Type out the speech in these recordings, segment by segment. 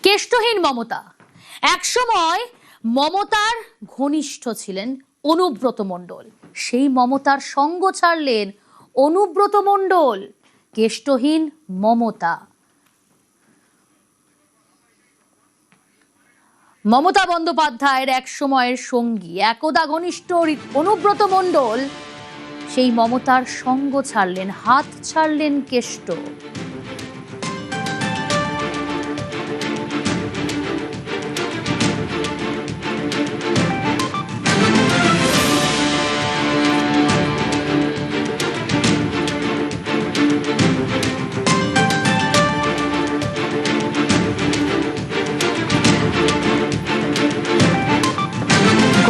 কেষ্টহীন মমতা। একসময় মমতার ঘনিষ্ঠ ছিলেন অনুব্রত মণ্ডল। সেই মমতার সঙ্গ ছাড়লেন অনুব্রত মণ্ডল। কেষ্টহীন মমতা। মমতা বন্দ্যোপাধ্যায়ের এক সময়ের সঙ্গী, একদা ঘনিষ্ঠ অনুব্রত মণ্ডল সেই মমতার সঙ্গ ছাড়লেন, হাত ছাড়লেন কেষ্ট।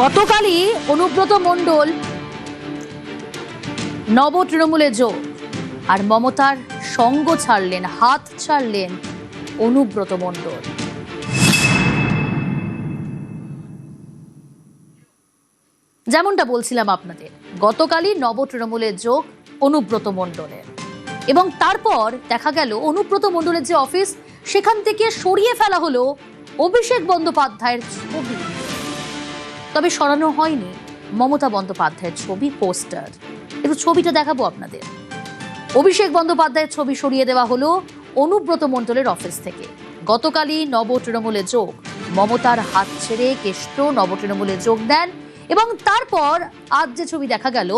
গতকালই অনুব্রত মণ্ডল নব তৃণমূলে যোগ, আর মমতার সঙ্গ ছাড়লেন, হাত ছাড়লেন অনুব্রত মণ্ডল। যেমনটা বলছিলাম আপনাদের, গতকালই নব তৃণমূলে যোগ অনুব্রত মণ্ডলের, এবং তারপর দেখা গেল অনুব্রত মণ্ডলের যে অফিস, সেখান থেকে সরিয়ে ফেলা হলো অভিষেক বন্দ্যোপাধ্যায়ের ছবি। তবে সরানো হয়নি মমতা বন্দ্যোপাধ্যায়ের ছবি, পোস্টার। একটু ছবিটা দেখাবো আপনাদের। অভিষেক বন্দ্যোপাধ্যায়ের ছবি সরিয়ে দেওয়া হলো অনুব্রত মণ্ডলের অফিস থেকে। গতকালই নব তৃণমূলে যোগ, মমতার হাত ছেড়ে কেষ্ট নব তৃণমূলে যোগ দেন, এবং তারপর আজ যে ছবি দেখা গেল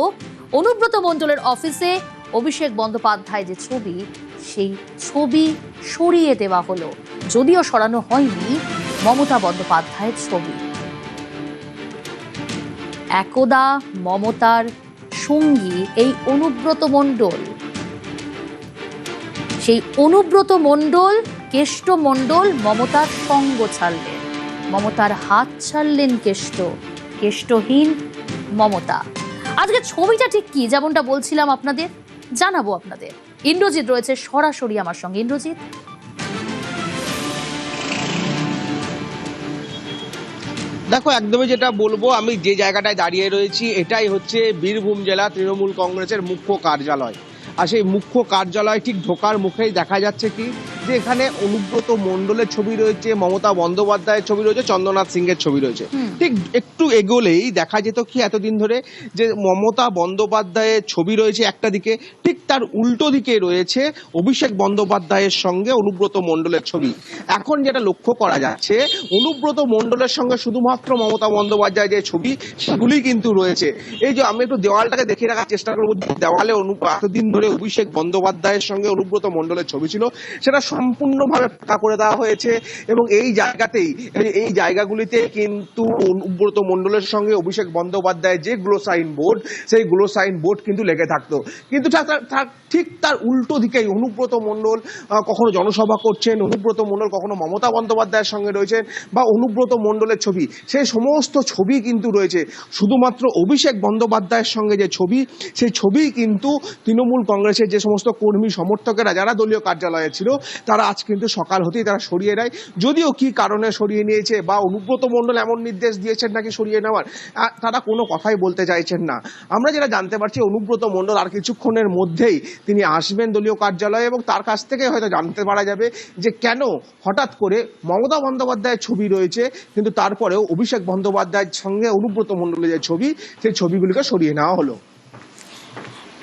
অনুব্রত মণ্ডলের অফিসে অভিষেক বন্দ্যোপাধ্যায় যে ছবি, সেই ছবি সরিয়ে দেওয়া হলো, যদিও সরানো হয়নি মমতা বন্দ্যোপাধ্যায়ের ছবি। একদা মমতার সঙ্গী এই অনুব্রত মণ্ডল, সেই অনুব্রত মণ্ডল, কেষ্ট মণ্ডল মমতার সঙ্গ ছাড়লেন, মমতার হাত ছাড়লেন কেষ্ট। কেষ্টহীন মমতা। আজকে ছবিটা ঠিক কি, যেমনটা বলছিলাম আপনাদের, জানাবো আপনাদের। ইন্দ্রজিৎ রয়েছে সরাসরি আমার সঙ্গে। ইন্দ্রজিৎ, দেখো, একদমই যেটা বলবো, আমি যে জায়গাটায় দাঁড়িয়ে রয়েছি এটাই হচ্ছে বীরভূম জেলা তৃণমূল কংগ্রেসের মুখ্য কার্যালয়। আর সেই মুখ্য কার্যালয় ঠিক ঢোকার মুখেই দেখা যাচ্ছে কি, যে এখানে অনুব্রত মণ্ডলের ছবি রয়েছে, মমতা বন্দ্যোপাধ্যায়ের ছবি রয়েছে, চন্দ্রনাথ সিংহের ছবি রয়েছে। ঠিক একটু এগোলেই দেখা যেত কি এতদিন ধরে, যে মমতা বন্দ্যোপাধ্যায়ের ছবি রয়েছে একটা দিকে, ঠিক তার উল্টো দিকে রয়েছে অভিষেক বন্দ্যোপাধ্যায়ের সঙ্গে অনুব্রত মণ্ডলের ছবি। এখন যেটা লক্ষ্য করা যাচ্ছে, অনুব্রত মণ্ডলের সঙ্গে শুধুমাত্র মমতা বন্দ্যোপাধ্যায়ের যে ছবি, সেগুলি কিন্তু রয়েছে। এই যে আমি একটু দেওয়ালটাকে দেখে রাখার চেষ্টা করবো, দেওয়ালে এতদিন ধরে অভিষেক বন্দ্যোপাধ্যায়ের সঙ্গে অনুব্রত মণ্ডলের ছবি ছিল, সেটা সম্পূর্ণভাবে ফাঁকা করে দেওয়া হয়েছে। এবং এই জায়গাতেই, এই জায়গাগুলিতে কিন্তু অনুব্রত মণ্ডলের সঙ্গে অভিষেক বন্দ্যোপাধ্যায়ের যে গ্লো সাইন বোর্ড, সেই গ্লো সাইন বোর্ড কিন্তু লেগে থাকতো। কিন্তু ঠিক তার উল্টো দিকেই অনুব্রত মণ্ডল কখনো জনসভা করছেন, অনুব্রত মণ্ডল কখনো মমতা বন্দ্যোপাধ্যায়ের সঙ্গে রয়েছেন, বা অনুব্রত মণ্ডলের ছবি, সেই সমস্ত ছবি কিন্তু রয়েছে। শুধুমাত্র অভিষেক বন্দ্যোপাধ্যায়ের সঙ্গে যে ছবি, সেই ছবি কিন্তু তৃণমূল কংগ্রেসের যে সমস্ত কর্মী সমর্থকেরা যারা দলীয় কার্যালয়ে ছিল, তারা আজ কিন্তু সকাল হতেই তারা সরিয়ে নেয়। যদিও কি কারণে সরিয়ে নিয়েছে, বা অনুব্রত মণ্ডল এমন নির্দেশ দিয়েছেন নাকি সরিয়ে নেওয়ার, তারা কোনো কথাই বলতে চাইছেন না। আমরা যেটা জানতে পারছি, অনুব্রত মণ্ডল আর কিছুক্ষণের মধ্যেই তিনি আসবেন দলীয় কার্যালয়ে, এবং তার কাছ থেকে হয়তো জানতে পারা যাবে যে কেন হঠাৎ করে মমতা বন্দ্যোপাধ্যায়ের ছবি রয়েছে, কিন্তু তারপরেও অভিষেক বন্দ্যোপাধ্যায়ের সঙ্গে অনুব্রত মণ্ডলের যে ছবি, সেই ছবিগুলিকে সরিয়ে নেওয়া হলো।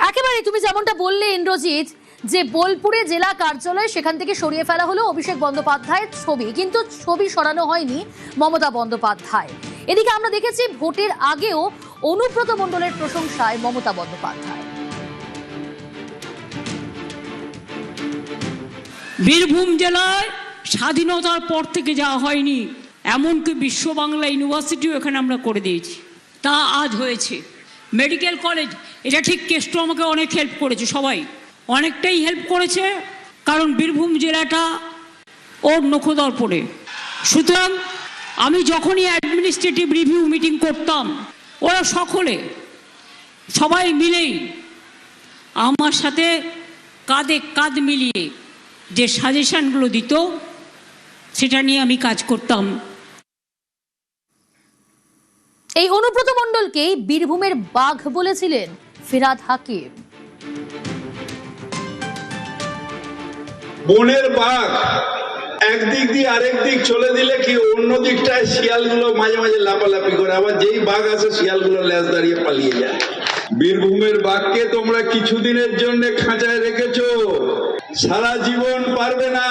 একেবারে তুমি যেমনটা বললে ইন্দ্রজিৎ, যে বোলপুরে জেলা কার্যালয়, সেখান থেকে সরিয়ে ফেলা হলো অভিষেক বন্দ্যোপাধ্যায়ের ছবি, কিন্তু ছবি সরানো হয়নি মমতা বন্দ্যোপাধ্যায়। এদিকে আমরা দেখেছি ভোটের আগেও অনুব্রত মণ্ডলের প্রশংসায় মমতা বন্দ্যোপাধ্যায়। বীরভূম জেলায় স্বাধীনতার পর থেকে যাওয়া হয়নি, এমনকি বিশ্ব বাংলা ইউনিভার্সিটিও এখানে আমরা করে দিয়েছি। তা আজ হয়েছে। মেডিকেল কলেজ, এটা ঠিক কেষ্ট আমাকে অনেক হেল্প করেছে, সবাই অনেকটাই হেল্প করেছে, কারণ বীরভূম জেলাটা ওর নখদর্পণে। সুতরাং আমি যখনই অ্যাডমিনিস্ট্রেটিভ রিভিউ মিটিং করতাম, ওরা সবাই মিলেই আমার সাথে কাঁধে কাঁধ মিলিয়ে যে সাজেশনগুলো দিত, সেটা নিয়ে আমি কাজ করতাম। এই অনুব্রত মণ্ডলকেই বীরভূমের বাঘ বলেছিলেন ফিরহাদ হাকিম। বনের বাঘ একদিক দিয়ে আরেক দিক চলে দিলে কি অন্য দিকটায় শিয়ালগুলো মাঝে মাঝে লাফালাফি করে, আবার যেই বাঘ আসে শিয়ালগুলো ল্যাজ দাঁড়িয়ে পালিয়ে যায়। বীরভূমের বাঘকে তোমরা কিছুদিনের জন্য খাঁচায় রেখেছো, সারা জীবন পারবে না।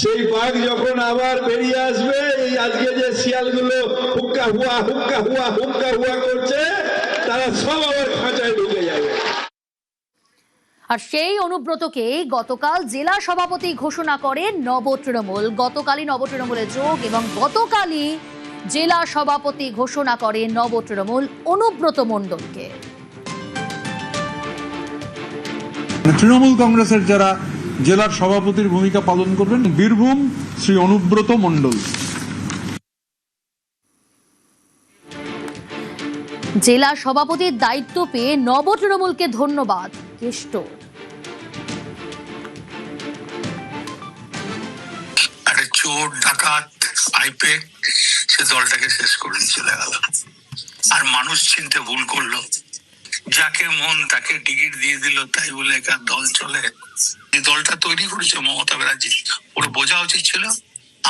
সেই বাঘ যখন আবার বেরিয়ে আসবে, এই আজকে যে শিয়ালগুলো হুক্কা হুয়া হুক্কা হুয়া হুক্কা হুয়া করছে, তারা সব আবার খাঁচায় ঢুকে যাবে। আর সেই অনুব্রতকে গতকাল জেলা সভাপতি ঘোষণা করে নব তৃণমূল। গতকালই নব তৃণমূলের যোগ এবং গতকালই জেলা সভাপতি ঘোষণা করে নব তৃণমূল অনুব্রত মণ্ডলকে। তৃণমূল কংগ্রেসের যারা জেলার সভাপতির ভূমিকা পালন করবেন, বীরভূম শ্রী অনুব্রত মণ্ডল। জেলা সভাপতির দায়িত্ব পেয়ে নব তৃণমূলকে ধন্যবাদ কেষ্টর। চোর ডাকাত আইপেক সে দলটাকে শেষ করে চলে গেল, আর মানুষ চিনতে ভুল করলো, যাকে মন তাকে টিকিট দিয়ে দিল, তাই বলে একার দল চলে। এই দলটা তৈরি করেছে মমতা ব্যানার্জি, ওর বোঝা উচিত ছিল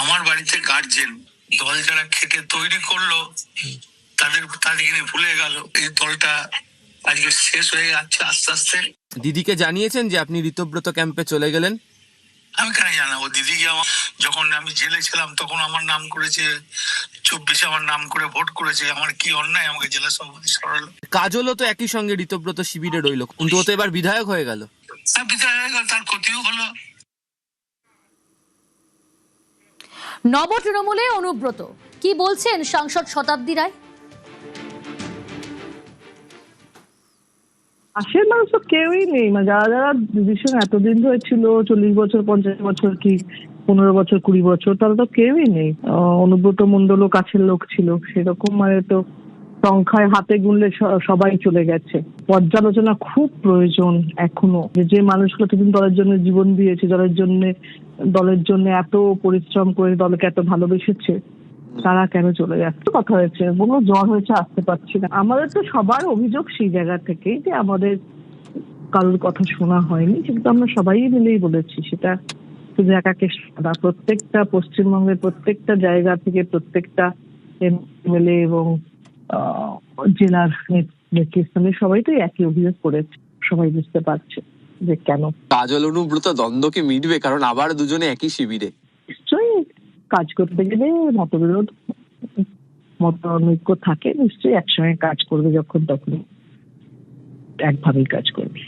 আমার বাড়িতে গার্জেন, দল যারা খেটে তৈরি করলো তাদেরকে ভুলে গেল। এই দলটা আজকে শেষ হয়ে যাচ্ছে আস্তে আস্তে। দিদিকে জানিয়েছেন যে আপনি ঋতব্রত ক্যাম্পে চলে গেলেন? আমি কেন জানাবো? দিদিকে যখন আমি জেলে ছিলাম তখন আমার নাম করেছে, 24 আমার নাম করে ভোট করেছে। আমার কি অন্যায় আমাকে জেলা সভাপতি সরালো? কাজলও তো একই সঙ্গে ঋতব্রত শিবিরে রইল, কিন্তু ও তো এবার বিধায়ক হয়ে গেল। বিধায়ক হয়ে গেল, তার ক্ষতিও হলো। নব তৃণমূলে অনুব্রত কি বলছেন সাংসদ শতাব্দী রায়? পাশের মানুষ তো কেউই নেই, মানে যারা যারা দিদির সঙ্গে এতদিন ধরে ছিল, 40 বছর 50 বছর কি 15 বছর 20 বছর, তারা তো কেউই নেই। অনুব্রত মণ্ডলও কাছের লোক ছিল, সেরকম মানে তো সংখ্যায় হাতে গুনলে সবাই চলে গেছে। পর্যালোচনা খুব প্রয়োজন এখনো, যে মানুষগুলো এতদিন দলের জন্য জীবন দিয়েছে, দলের জন্য এত পরিশ্রম করে দলকে এত ভালোবেসেছে, তারা কেন চলে যাচ্ছে? কথা হয়েছে, বললো জ্বর হয়েছে আসতে পারছি না। আমাদের তো সবার অভিযোগ সেই জায়গা থেকেই যে আমাদের কারোর কথা শোনা হয়নি, কিন্তু আমরা সবাই মিলেই বলেছি। সেটা শুধু একাকে না, প্রত্যেকটা পশ্চিমবঙ্গের প্রত্যেকটা জায়গা থেকে প্রত্যেকটা এমএলএ এবং জেলার নেতৃস্থানীয় সবাই তো একই অভিযোগ করেছে। সবাই বুঝতে পারছে যে কেন। কাজল অনুব্রত দ্বন্দ্ব কি মিটবে? কারণ আবার দুজনে একই শিবিরে। নিশ্চয়ই কাজ করতে গেলে মতনৈক্য থাকে, নিশ্চয়ই একসঙ্গে কাজ করবে, যখন তখন একভাবেই কাজ করবে।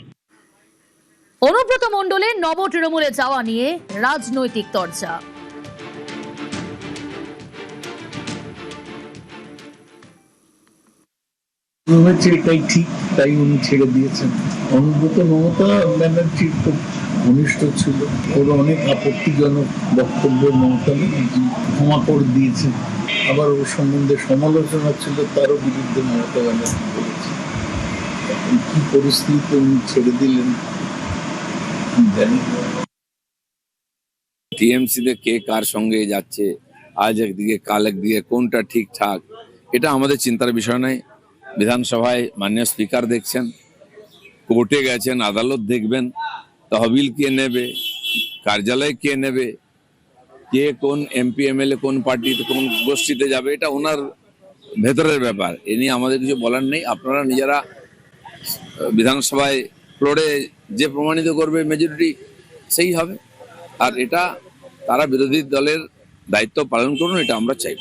অনুব্রত মণ্ডলের নব তৃণমূলে যাওয়া নিয়ে রাজনৈতিক চর্চা। এটাই ঠিক, তাই উনি ছেড়ে দিয়েছেন। অনুব্রত মমতা ব্যানার্জির খুব ঘনিষ্ঠ ছিল, ওর অনেক আপত্তিজনক বক্তব্য মমতা ব্যানার্জি ক্ষমা করে দিয়েছে। আবার ওর সম্বন্ধে সমালোচনা ছিল, তারও বিরুদ্ধে মমতা ব্যানার্জি করেছে। কি পরিস্থিতিতে উনি ছেড়ে দিলেন জানি না। টিএমসিতে কে কার সঙ্গে যাচ্ছে, আজ একদিকে কাল একদিকে, কোনটা ঠিকঠাক, এটা আমাদের চিন্তার বিষয় নয়। বিধানসভায় মাননীয় স্পিকার দেখছেন, কোর্টে গেছেন, আদালত দেখবেন, তহবিল কে নেবে, কার্যালয় কে নেবে, কে কোন এমপি এমএলএ কোন পার্টিতে কোন গোষ্ঠীতে যাবে, এটা ওনার ভেতরের ব্যাপার। এ নিয়ে আমাদের কিছু বলার নেই। আপনারা নিজেরা বিধানসভায় ফ্লোরে যে প্রমাণিত করবে মেজরিটি সেই হবে, আর এটা তারা বিরোধী দলের দায়িত্ব পালন করুন, এটা আমরা চাই।